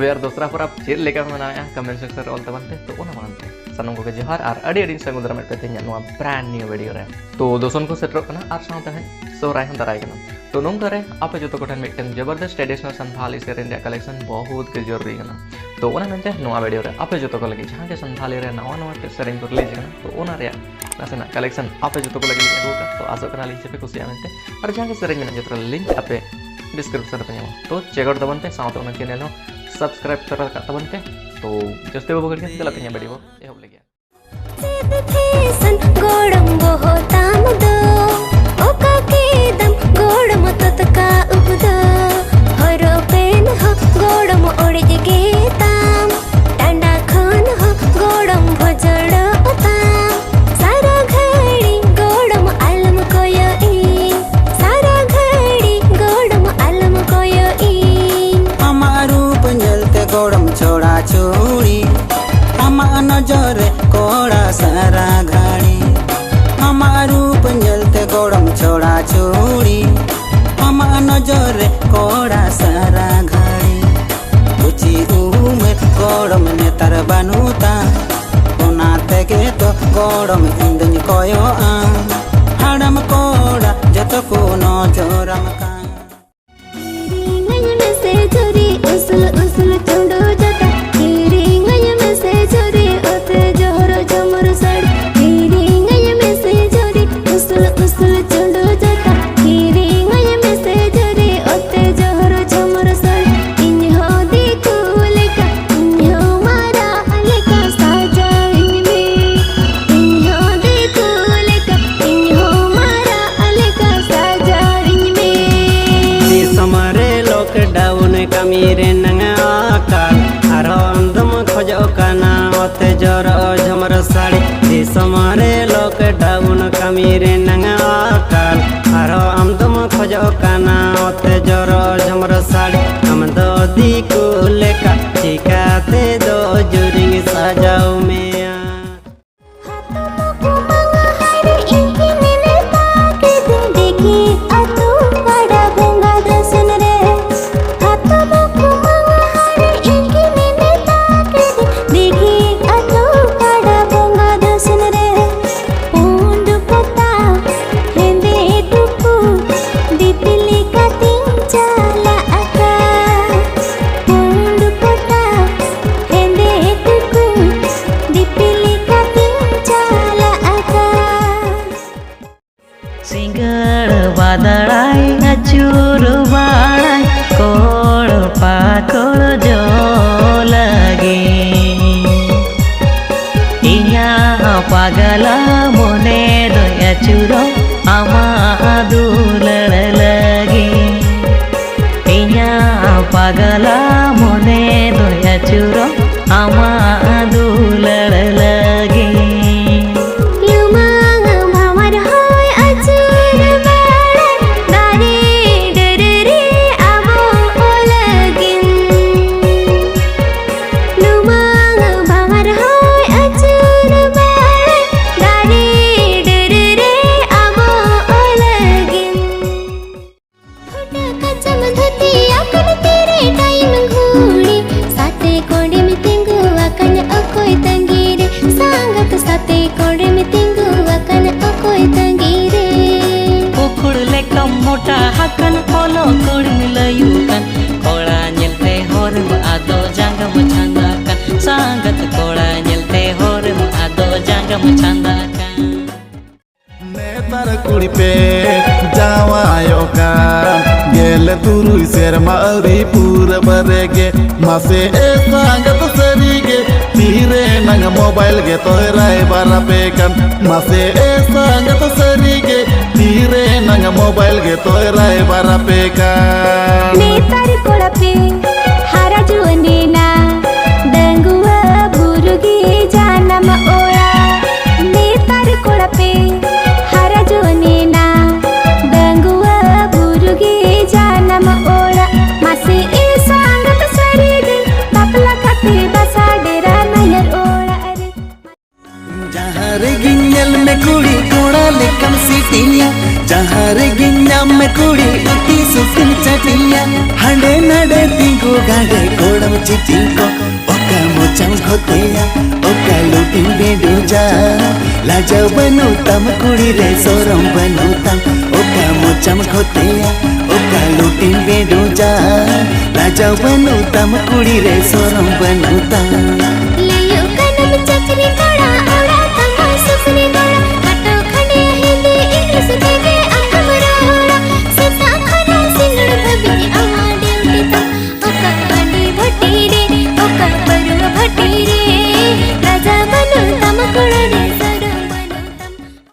तब यार दूसरा पर आप चेक लेकर मनाया कमेंट सेक्शन रे ऑल तबनते तो ओना मानते सानम को जोहार और अड़ी अड़ी समुद्र में पे नो ब्रांड न्यू वीडियो रे तो दोस्तों को सेटरो कना और साउंड है सोराय हम दराय कना तो नोंग करे आप जो तो कोठन मिटन जबरदस्त ट्रेडिशनल संथाली सेरेन रे कलेक्शन बहुत के जरूरी कना तो ओना मेनते नो वीडियो रे आप जो तो को लगी जहां के संथाली रे नवा नवा सेरेन को ले जना तो ओना रे नासेना कलेक्शन आप जो तो को लगी एगो का तो आसो कना लिंक पे कुसिया मेनते और जहां के सेरेन में जो लिंक आपे डिस्क्रिप्शन पे तो चेकआउट तबनते साउंड ओना चैनल नो सब्सक्राइब कर तबनते तो जस्ते बाबू करके चला पे वीडियो ए हो लगे सन गोड़म बहुताम दो ओका के दम गोड़म ततका उपदो हरो पेन हो गोड़म ओड़े जगे ताम टांडा खान हो गोड़म भजड़ ताम सारा घड़ी गोड़म आलम कोयो ई सारा घड़ी गोड़म आलम कोयो ई हमारू पंजलते गोड़म छोड़ा छोड़ी हमार नजर कोड़ा सारा घड़ी हमारू पंजलते गोड़म छोड़ा छोड़ी हमार नजर कोड़ा सारा घड़ी उची उमेर गोड़म नेतार बानुता ओना तेगे तो गोड़म इंदन कोयो हाड़म कोड़ा जतो को नजरम का नयन से झुरी उसल उसल चुंडो जता तेरी नयन से झुरी ओते जोहरो झमर सड़ तेरी नयन से झुरी उसल उसल चुंडो जता तेरी नयन से झुरी ओते जोहरो झमर सड़ इन हो देखो लेका इन हो मारा लेका साजा इन में इन हो देखो लेका इन हो मारा लेका साजा इन में समरे लॉकडाउन कमी रे नंगा आकाल आरो अंदम खोजो काना ओते जोरो झमर साड़ी समरे लॉकडाउन कमी रे नंगा आकाल आरो अंदम खोजो काना ओते जोरो झमर साड़ी हम दो दिकु लेका चिकाते दो जुरिंग सजाओ में सिंगड़ बादड़ाई अचूर बाड़ाई कोड़ पाकोड़ जो लगे इया पागला मोने दो अचूरो आमा दुलड़ लगे इया पागला मोने दो अचूरो आमा दुलड़ लगे मोटा हकन कोलो कोड़ मिलायु कन कोड़ा निलते होर आदो जांग मछंदा कन सांगत कोड़ा निलते होर आदो जांग मछंदा कन नेतार कुड़ी पे जावायो का गेल तुरुई सेरमा अरी पूरा बरेगे मासे ए सांगत सरीगे तीरे नंग मोबाइल गे तोराय बारा पे कन मासे ए सांगत सरीगे तीरे नंग मोबाइल गे तोराय बारा पे कन नेतार कोड़ा पे हारा जुने ना दंगुआ बुरुगी जाना मा ओया नेतार कोड़ा पे हारा जुने ना दंगुआ बुरुगी जाना मा ओया मासे ए सांगत सरीगे बापला खाते बसा डेरा नयर ओड़ा अरे जहाँ रे गिंजल में कुड़ी घोड़ा लेकम सीटिया जहाँ रे गिन्ना में कुड़ी उती सुसिन चटिया हंडे नडे तिंगो गाडे कोड़म चिटिंको ओका मोचम खोतेया ओका लुटिन बेडू जा लाजव बनु तम कुड़ी रे सोरम बनु तम ओका मोचम खोतेया ओका लुटिन बेडू जा लाजव बनु तम कुड़ी रे सोरम बनु तम ले यो कनम चक्री